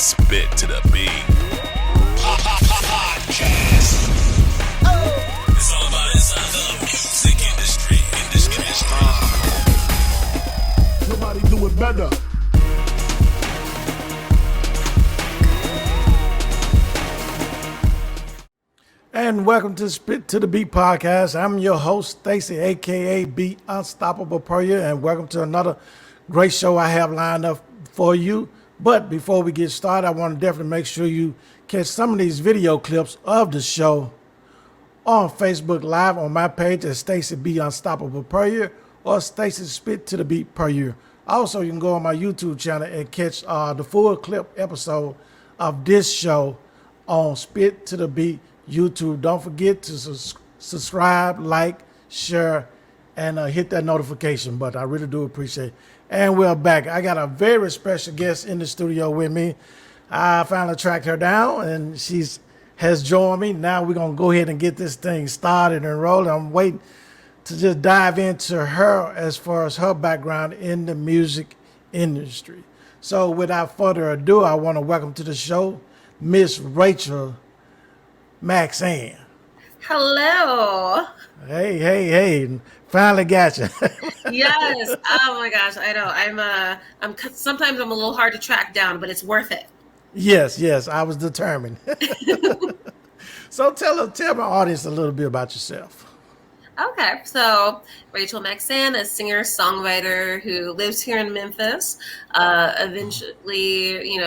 Spit to the beat. Podcast. It's all about inside the music industry. Nobody do it better. And welcome to Spit to the Beat podcast. I'm your host, Stacy, aka Beat Unstoppable Per Year, and welcome to another great show I have lined up for you. But before we get started, I want to definitely make sure you catch some of these video clips of the show on Facebook Live on my page at Stacy B Unstoppable Per Year or Stacy Spit to the Beat Per Year. Also, you can go on my YouTube channel and catch the full clip episode of this show on Spit to the Beat YouTube. Don't forget to subscribe, like, share, and hit that notification button. I really do appreciate it. And we're back. I got a very special guest in the studio with me. I finally tracked her down, and she has joined me. Now we're going to go ahead and get this thing started and rolling. I'm waiting to just dive into her as far as her background in the music industry. So without further ado, I want to welcome to the show Miss Rachel Maxann. Hello. Hey. Finally got you. Yes. Oh my gosh. I know. I'm sometimes I'm a little hard to track down, but it's worth it. Yes. I was determined. So tell my audience a little bit about yourself. Okay. So Rachel Maxann, a singer-songwriter who lives here in Memphis. Eventually,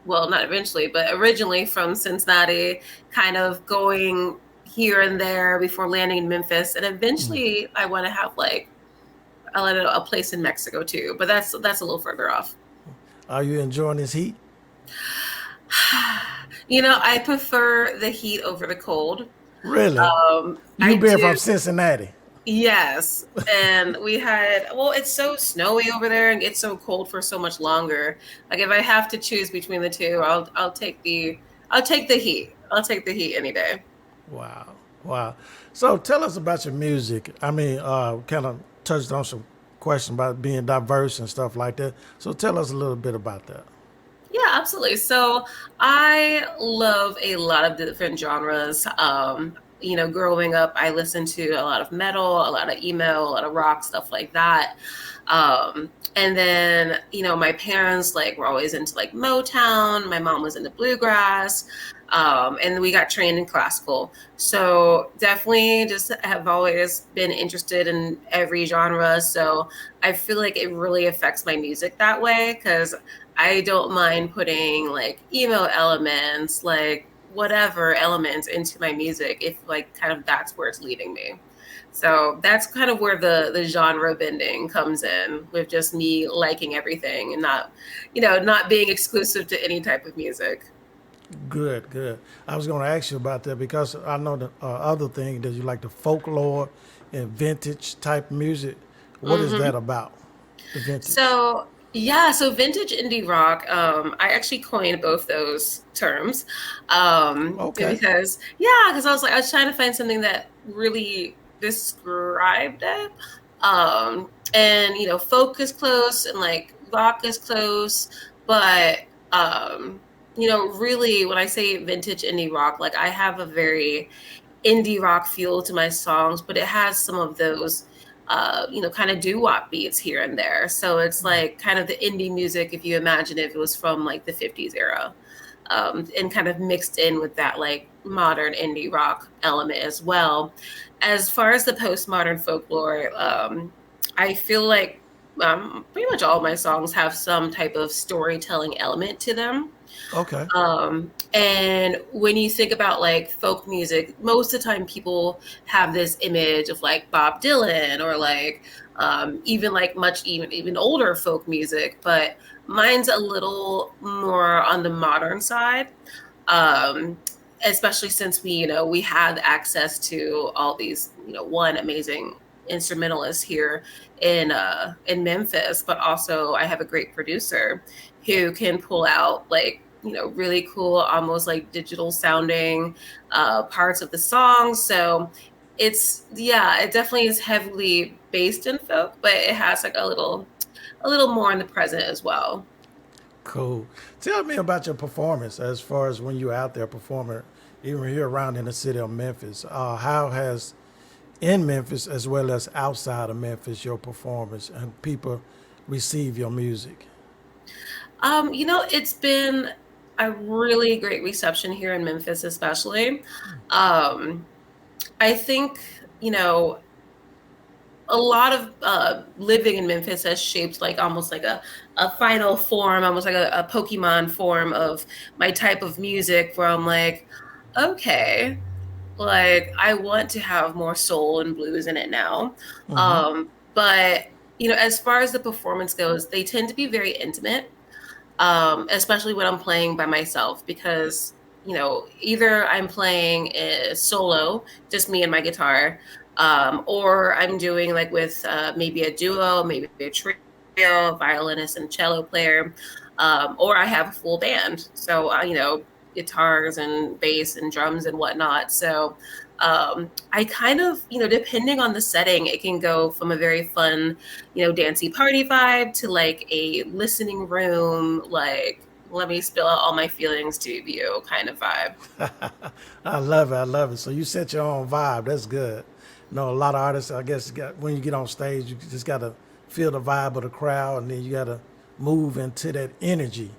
well, not eventually, but originally from Cincinnati, kind of going here and there before landing in Memphis. And eventually I want to have a place in Mexico too, but that's a little further off. Are you enjoying this heat? I prefer the heat over the cold. Really? You've been from Cincinnati. Yes. And it's so snowy over there and it's so cold for so much longer. Like if I have to choose between the two, I'll take the heat. I'll take the heat any day. Wow. So tell us about your music. I mean, kind of touched on some questions about being diverse and stuff like that. So tell us a little bit about that. Yeah, absolutely. So I love a lot of different genres. Growing up, I listened to a lot of metal, a lot of emo, a lot of rock, stuff like that. And then, my parents were always into Motown. My mom was into bluegrass. And we got trained in classical. So definitely just have always been interested in every genre. So I feel like it really affects my music that way because I don't mind putting emo elements, whatever elements into my music if kind of that's where it's leading me. So that's kind of where the genre bending comes in with just me liking everything and not being exclusive to any type of music. Good. I was going to ask you about that because I know the other thing that you like the folklore and vintage type music. What is that about? The vintage. So vintage indie rock. I actually coined both those terms. Okay. Because I was trying to find something that really described it. And folk is close and rock is close, but really when I say vintage indie rock, I have a very indie rock feel to my songs, but it has some of those kind of doo-wop beats here and there. So it's kind of the indie music, if you imagine if it was from the 50s era, and kind of mixed in with that modern indie rock element as well. As far as the postmodern folklore, I feel pretty much all of my songs have some type of storytelling element to them. Okay. And when you think about folk music, most of the time people have this image of Bob Dylan or even much even older folk music, but mine's a little more on the modern side. Especially since we had access to all these, one amazing instrumentalist here in Memphis, but also I have a great producer who can pull out really cool, almost digital sounding parts of the song. So it definitely is heavily based in folk, but it has a little more in the present as well. Cool. Tell me about your performance as far as when you're out there performing, even here around in the city of Memphis. How has in Memphis as well as outside of Memphis your performance and people receive your music? It's been a really great reception here in Memphis, especially. Um, I think, you know, a lot of living in Memphis has shaped like almost like a final form, almost like a Pokemon form of my type of music where I'm like, okay, like I want to have more soul and blues in it now. But as far as the performance goes, they tend to be very intimate, especially when I'm playing by myself, because either I'm playing a solo, just me and my guitar, or I'm doing like with maybe a duo, maybe a trio, violinist and cello player, or I have a full band. So guitars and bass and drums and whatnot. So I kind of, depending on the setting, it can go from a very fun, dancey party vibe to like a listening room, like let me spill out all my feelings to you kind of vibe. I love it. I love it. So you set your own vibe. That's good. A lot of artists, I guess, when you get on stage, you just got to feel the vibe of the crowd, and then you got to move into that energy.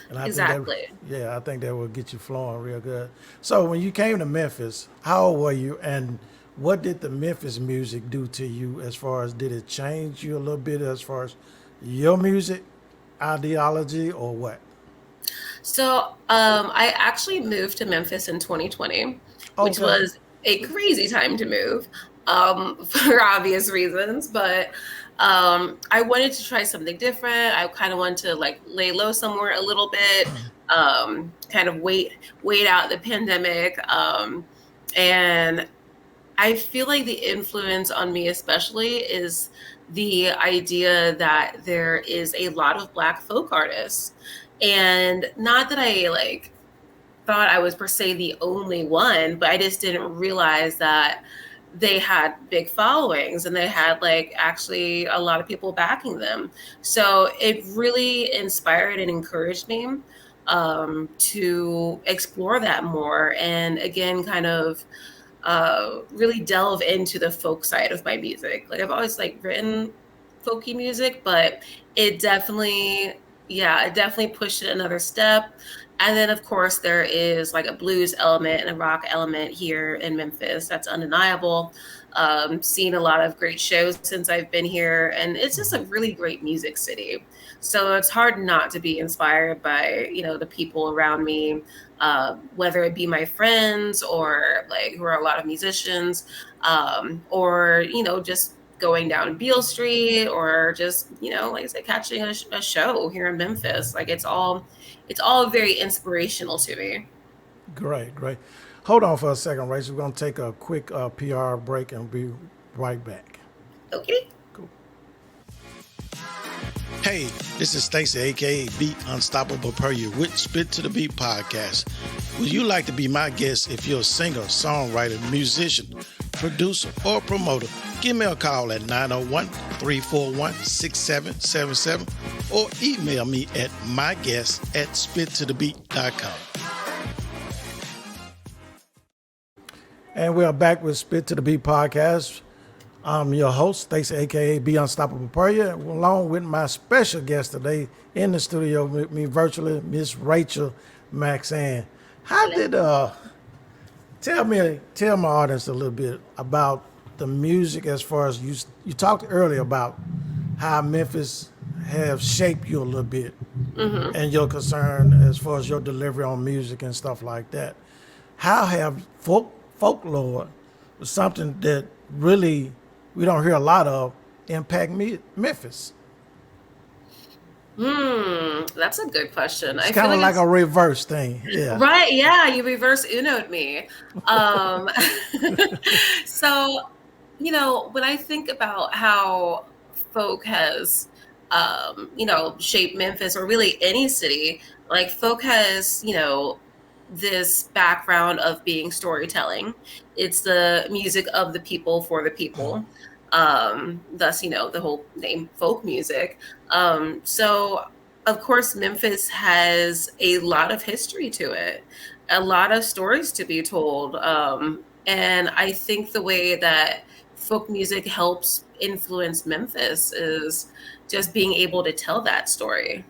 And I think that, Exactly. yeah, I think that will get you flowing real good. So when you came to Memphis, how old were you, and what did the Memphis music do to you? As far as did it change you a little bit as far as your music ideology or what? So I actually moved to Memphis in 2020, which Okay. was a crazy time to move for obvious reasons. But I wanted to try something different. I kind of wanted to like lay low somewhere a little bit, kind of wait out the pandemic. And I feel like the influence on me, especially, is the idea that there is a lot of Black folk artists. And not that I like thought I was per se the only one, but I just didn't realize that they had big followings and they had like actually a lot of people backing them. So it really inspired and encouraged me to explore that more. And again, kind of really delve into the folk side of my music. Like I've always like written folky music, but it definitely, yeah, it definitely pushed it another step. And then of course there is like a blues element and a rock element here in Memphis. That's undeniable. Seen a lot of great shows since I've been here, and it's just a really great music city. So it's hard not to be inspired by, the people around me, whether it be my friends or like who are a lot of musicians, or just going down Beale Street, or just like I said, catching a show here in Memphis. Like it's all very inspirational to me. Great, great. Hold on for a second, Rachel. We're going to take a quick PR break and be right back. Okay. Cool. Hey, this is Stacy, aka Beat Unstoppable Per You with Spit to the Beat podcast. Would you like to be my guest if you're a singer, songwriter, musician, producer, or promoter? Give me a call at 901-341-6777 or email me at myguest@spittothebeat.com. And we are back with Spit to the Beat podcast. I'm your host, Stacey, aka Be Unstoppable Per You, along with my special guest today in the studio with me virtually, Miss Rachel Maxann. How did tell my audience a little bit about the music as far as you talked earlier about how Memphis have shaped you a little bit and your concern as far as your delivery on music and stuff like that. How have folklore, something that really we don't hear a lot of, impact Memphis? That's a good question. It's I feel kind of like like it's a reverse thing. Yeah. right. Yeah, you reverse Uno'd me. Um, so, when I think about how folk has, shaped Memphis or really any city, like folk has, this background of being storytelling. It's the music of the people for the people. Thus, the whole name folk music. So of course, Memphis has a lot of history to it, a lot of stories to be told. And I think the way that folk music helps influence Memphis is just being able to tell that story.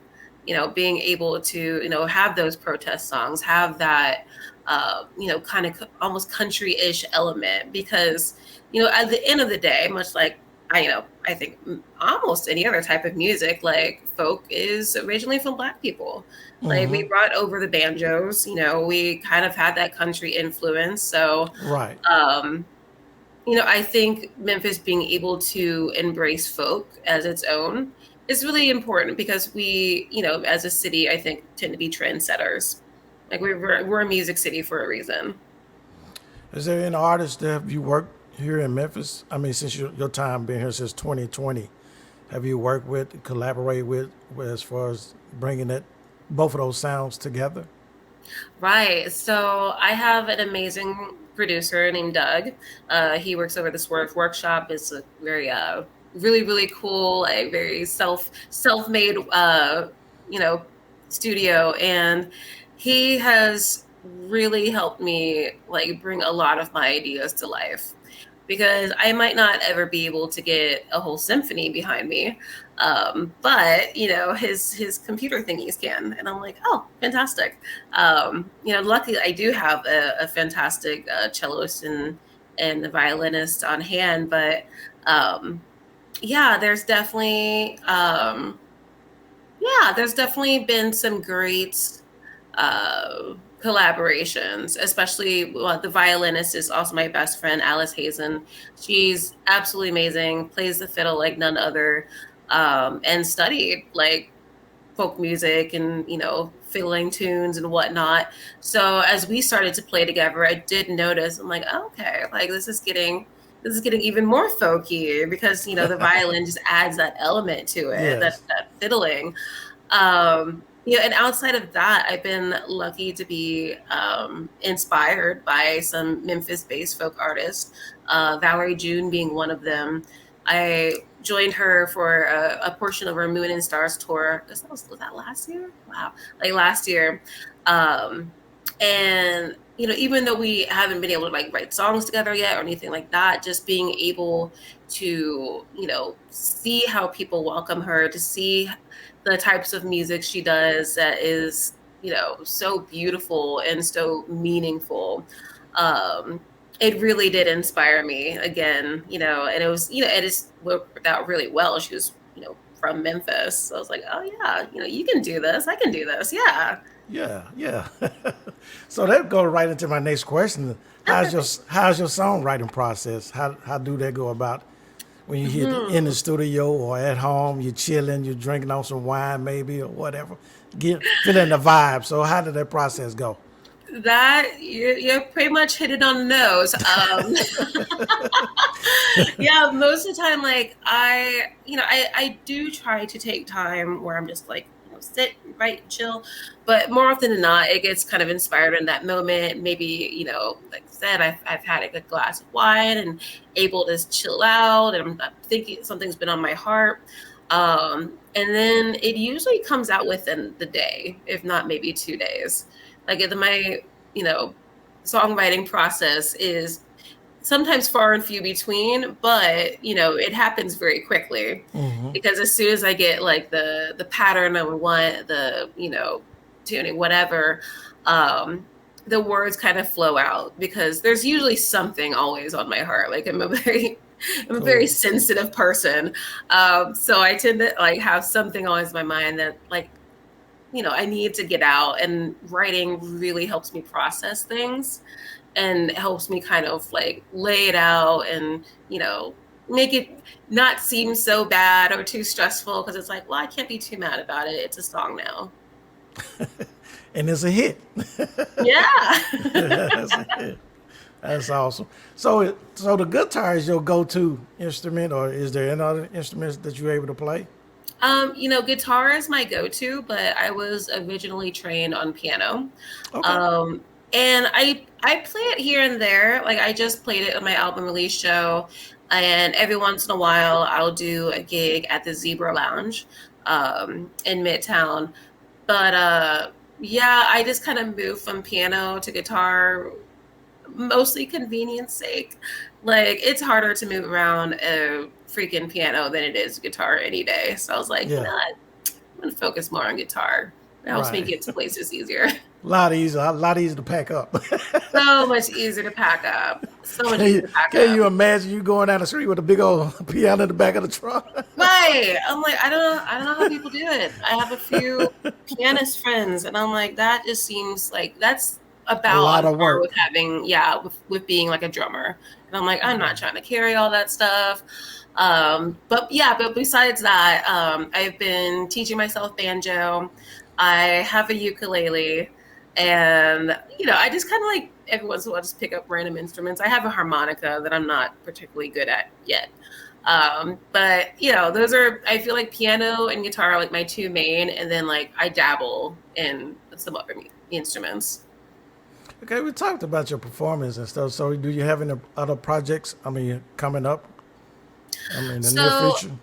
Being able to, have those protest songs, have that, kind of almost country-ish element, because, at the end of the day, much like I think almost any other type of music, like folk is originally from Black people. Like we Hmm. brought over the banjos, we kind of had that country influence. So, Right. um, I think Memphis being able to embrace folk as its own is really important, because we, as a city, I think tend to be trendsetters. Like we're a music city for a reason. Is there any artists that have you worked here in Memphis? I mean, since your time being here since 2020, have you worked with, collaborated with as far as bringing that both of those sounds together? Right. So I have an amazing producer named Doug. He works over this workshop. It's a very really really cool, a very self-made you know studio, and he has really helped me like bring a lot of my ideas to life, because I might not ever be able to get a whole symphony behind me. But his computer thingies can, and I'm like, oh, fantastic. Luckily I do have a fantastic cellist and a violinist on hand, but um, yeah, there's definitely been some great collaborations, especially the violinist is also my best friend, Alice Hazen. She's absolutely amazing, plays the fiddle like none other, and studied like folk music and, fiddling tunes and whatnot. So as we started to play together, I did notice, I'm like, oh, okay, like this is getting even more folky, because, the violin just adds that element to it, that, Yes. that fiddling. And outside of that, I've been lucky to be inspired by some Memphis-based folk artists, Valerie June being one of them. I joined her for a portion of her Moon and Stars tour. Was that last year? Wow, like last year. Um, and even though we haven't been able to like write songs together yet or anything like that, just being able to see how people welcome her, to see the types of music she does that is so beautiful and so meaningful. um it really did inspire me again, and it was, it just worked out really well. She was from Memphis, so I was like, oh yeah, you can do this, I can do this, yeah. Yeah, yeah. So that goes right into my next question. How's your songwriting process? How do they go about when you hit in the Mhm. studio or at home? You're chilling, you're drinking on some wine maybe or whatever. Get feeling the vibe. So how did that process go? That you pretty much hit it on the nose. Yeah, most of the time, like I do try to take time where I'm just like, sit, write, chill. But more often than not, it gets kind of inspired in that moment. Maybe, like I said, I've had a good glass of wine and able to chill out, and I'm thinking something's been on my heart. And then it usually comes out within the day, if not maybe 2 days. Like my, you know, songwriting process is sometimes far and few between, but it happens very quickly, Hmm. because as soon as I get like the pattern I would want, the tuning, whatever, um, the words kind of flow out, because there's usually something always on my heart. Like I'm a very Cool. sensitive person, so I tend to like have something always in my mind that like I need to get out, and writing really helps me process things and helps me kind of like lay it out and make it not seem so bad or too stressful, because it's like, well, I can't be too mad about it, it's a song now. And it's a hit. Yeah. That's a hit. That's awesome. So the guitar is your go-to instrument, or is there any other instruments that you're able to play? Guitar is my go-to, but I was originally trained on piano. Okay. And I play it here and there. Like I just played it on my album release show. And every once in a while, I'll do a gig at the Zebra Lounge in Midtown. But yeah, I just kind of moved from piano to guitar, mostly convenience sake. Like it's harder to move around a freaking piano than it is guitar any day. So I was like, you know Yeah, what? I'm gonna focus more on guitar. It helps me right. get to places easier. A lot easier to pack up. So much easier to pack up. So much Can easier you, to pack can up. you imagine you going down the street with a big old piano in the back of the trunk? Right. I'm like, I don't know how people do it. I have a few pianist friends and I'm like, that just seems like that's A about lot on of par with work. having, yeah, with being like a drummer. And I'm like, I'm not trying to carry all that stuff. But yeah, but besides that, I've been teaching myself banjo. I have a ukulele and I just kind of like every once in a while just pick up random instruments. I have a harmonica that I'm not particularly good at yet. But those are, I feel like piano and guitar are like my two main, and then like I dabble in some other instruments. Okay, we talked about your performance and stuff. So, do you have any other projects? I mean, coming up? I mean, in the near So future.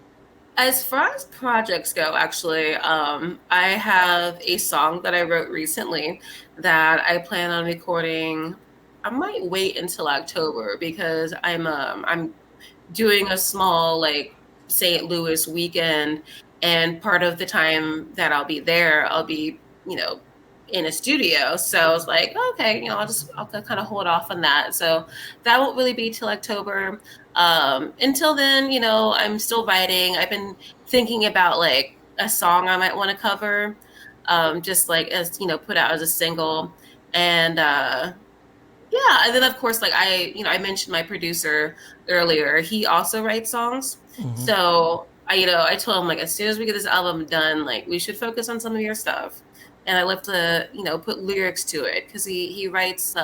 as far as projects go, actually, I have a song that I wrote recently that I plan on recording. I might wait until October because I'm doing a small like St. Louis weekend, and part of the time that I'll be there, I'll be in a studio. So I was like, okay, I'll kind of hold off on that. So that won't really be till October. Until then, I'm still writing. I've been thinking about like a song I might want to cover, just like as put out as a single, and yeah, and then of course, like I mentioned my producer earlier. He also writes songs, so I told him like as soon as we get this album done, like we should focus on some of your stuff, and I love to put lyrics to it because he writes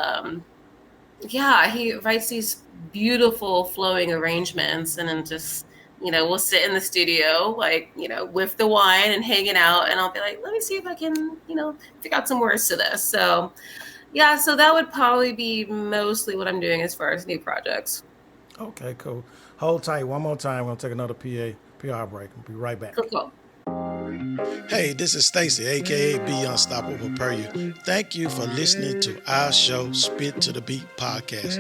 yeah, he writes these beautiful flowing arrangements, and then just we'll sit in the studio like with the wine and hanging out, and I'll be like, let me see if I can figure out some words to this. So yeah, so that would probably be mostly what I'm doing as far as new projects. Okay, cool. Hold tight. One more time. We're going to take another PR break. We'll be right Cool, back. cool. Hey, this is Stacy, aka Be Unstoppable Per You. Thank you for listening to our show, Spit to the Beat podcast.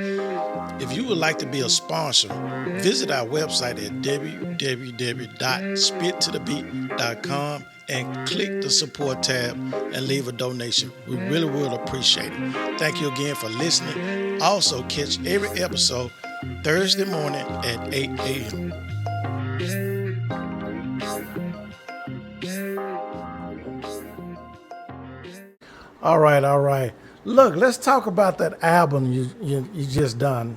If you would like to be a sponsor, visit our website at www.spittothebeat.com and click the support tab and leave a donation. We really would appreciate it. Thank you again for listening. Also, catch every episode Thursday morning at 8 a.m. All right, all right. Look, let's talk about that album you just done,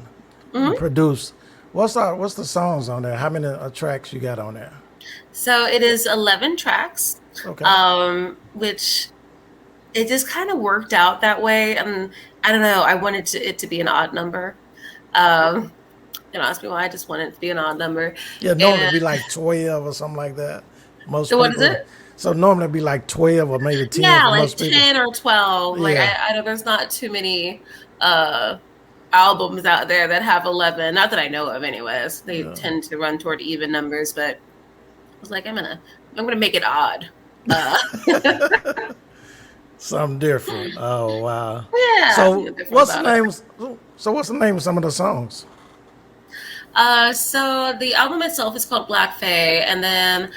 you Hmm. produced. What's the songs on there? How many tracks you got on there? So it is 11 tracks, Okay. which it just kind of worked out that way. And I don't know, I wanted it to be an odd number. Um, don't ask me why, I just wanted it to be an odd number. Yeah, normally And it'd be like 12 or something like that. Most so what is people. it? So normally it'd be like 12 or maybe 10 Yeah, for like most people. 10 or 12. Like Yeah. I know there's not too many uh albums out there that have 11. Not that I know of anyways. They Yeah. tend to run toward even numbers, but I was like, I'm gonna make it odd. Uh Something different. Oh wow. yeah, So something different what's the about it. name? So what's the name of some of the songs? So the album itself is called Black Fae, and then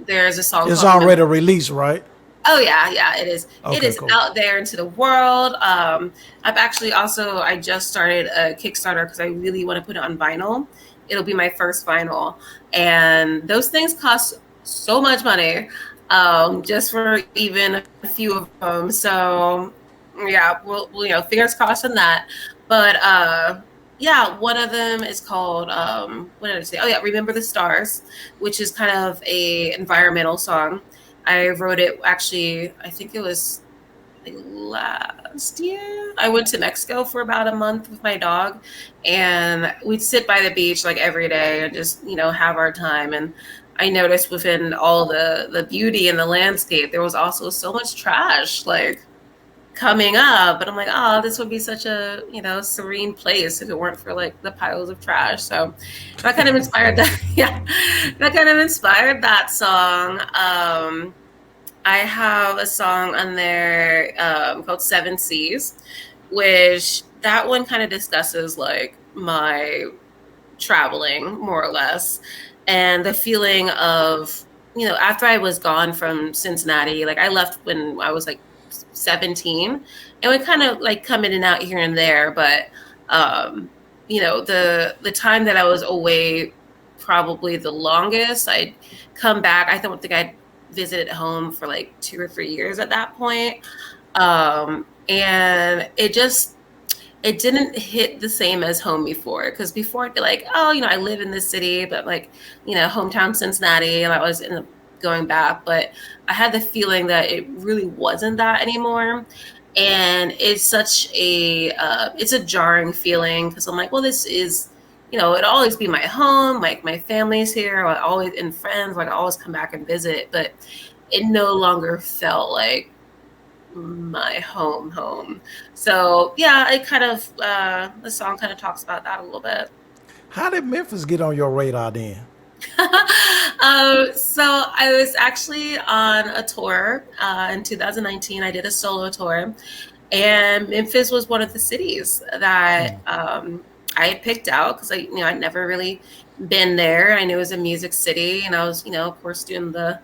there's a song It's called already released, right? Oh yeah, yeah, it is. It Okay, is cool. out there into the world. I've actually also I just started a Kickstarter because I really want to put it on vinyl. It'll be my first vinyl, and those things cost so much money, just for even a few of them. So yeah, we'll fingers crossed on that. But yeah, one of them is called what did I say? Oh yeah, Remember the Stars, which is kind of a environmental song. I wrote it actually, I think it was like last year. I went to Mexico for about a month with my dog, and we'd sit by the beach like every day and just, have our time. And I noticed within all the beauty in the landscape, there was also so much trash, like coming up, but I'm like, oh, this would be such a, serene place if it weren't for like the piles of trash. So that kind of inspired that. Yeah, that kind of inspired that song. I have a song on there called Seven Seas, which that one kind of discusses like my traveling more or less, and the feeling of, after I was gone from Cincinnati, like I left when I was like 17, and we kind of like come in and out here and there, but the time that I was away, probably the longest, I'd come back, I don't think I'd visited home for like 2 or 3 years at that point. And it didn't hit the same as home before, because before I'd be like, oh, I live in this city, but like, hometown Cincinnati, and I was going back, but I had the feeling that it really wasn't that anymore. And it's such it's a jarring feeling, because I'm like, well, this is, it'll always be my home, like my family's here, I always, and friends, like I always come back and visit, but it no longer felt like my home. So yeah, it kind of the song kind of talks about that a little bit. How did Memphis get on your radar then? So I was actually on a tour in 2019. I did a solo tour, and Memphis was one of the cities that I had picked out, because I'd never really been there. I knew it was a music city, and I was, of course, doing the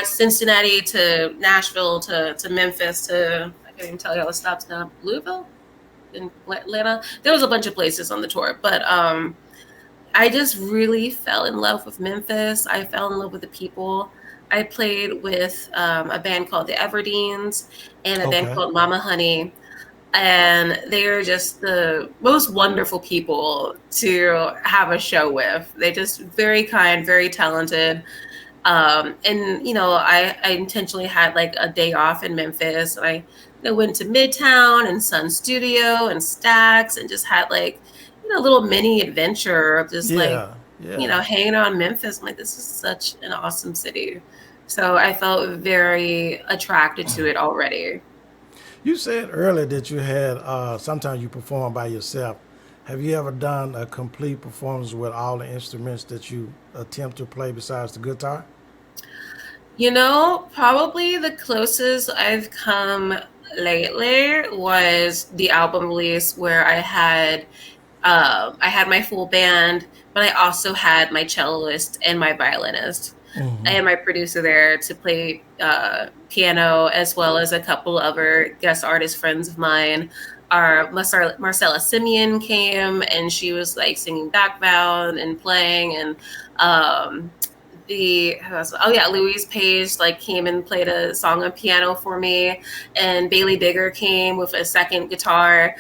Cincinnati to Nashville to Memphis to, I can't even tell you all the stops now, Louisville, in Atlanta. There was a bunch of places on the tour, but I just really fell in love with Memphis. I fell in love with the people. I played with a band called the Everdeens and a band called Mama Honey. And they're just the most wonderful people to have a show with. They're just very kind, very talented. And, I intentionally had like a day off in Memphis. I went to Midtown and Sun Studio and Stax, and just had like, a little mini adventure of just hanging out in Memphis. I'm like, this is such an awesome city. So I felt very attracted to it already. You said earlier that you had, sometimes you perform by yourself. Have you ever done a complete performance with all the instruments that you attempt to play besides the guitar? Probably the closest I've come lately was the album release, where I had my full band, but I also had my celloist and my violinist and my producer there to play piano, as well as a couple other guest artist friends of mine. Our Marcella Simeon came, and she was like singing background and playing, and Louise Page like came and played a song on piano for me, and Bailey Bigger came with a second guitar.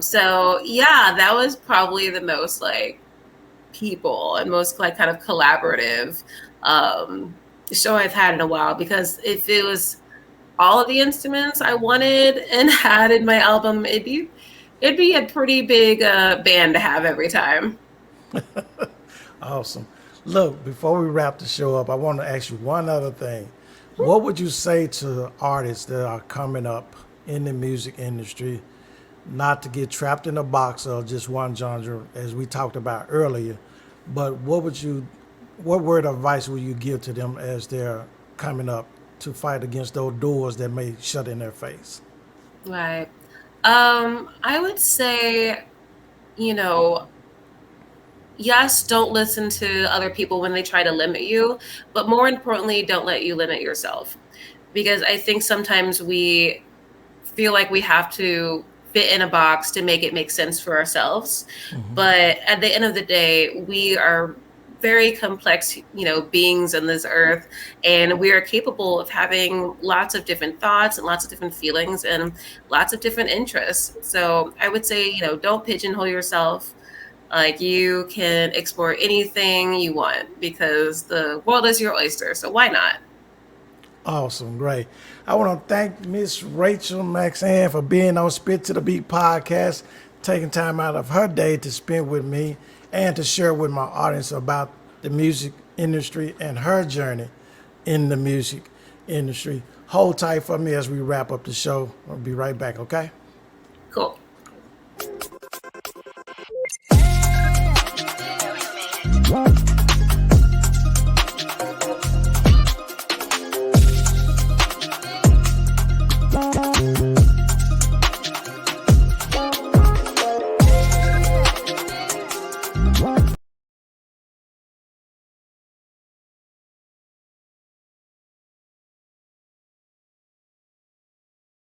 So yeah, that was probably the most like people and most like kind of collaborative show I've had in a while, because if it was all of the instruments I wanted and had in my album, it'd be a pretty big band to have every time. Awesome. Look, before we wrap the show up, I want to ask you one other thing. What would you say to artists that are coming up in the music industry, not to get trapped in a box of just one genre, as we talked about earlier, but what word of advice would you give to them as they're coming up to fight against those doors that may shut in their face? Right. I would say, yes, don't listen to other people when they try to limit you, but more importantly, don't let you limit yourself. Because I think sometimes we feel like we have to fit in a box to make it make sense for ourselves. But at the end of the day, we are very complex, beings on this earth, and we are capable of having lots of different thoughts and lots of different feelings and lots of different interests. So I would say, don't pigeonhole yourself. Like, you can explore anything you want, because the world is your oyster. So why not? Awesome, great. I want to thank Miss Rachel Maxann for being on Spit to the Beat podcast, taking time out of her day to spend with me and to share with my audience about the music industry and her journey in the music industry. Hold tight for me as we wrap up the show. I'll be right back, okay? Cool.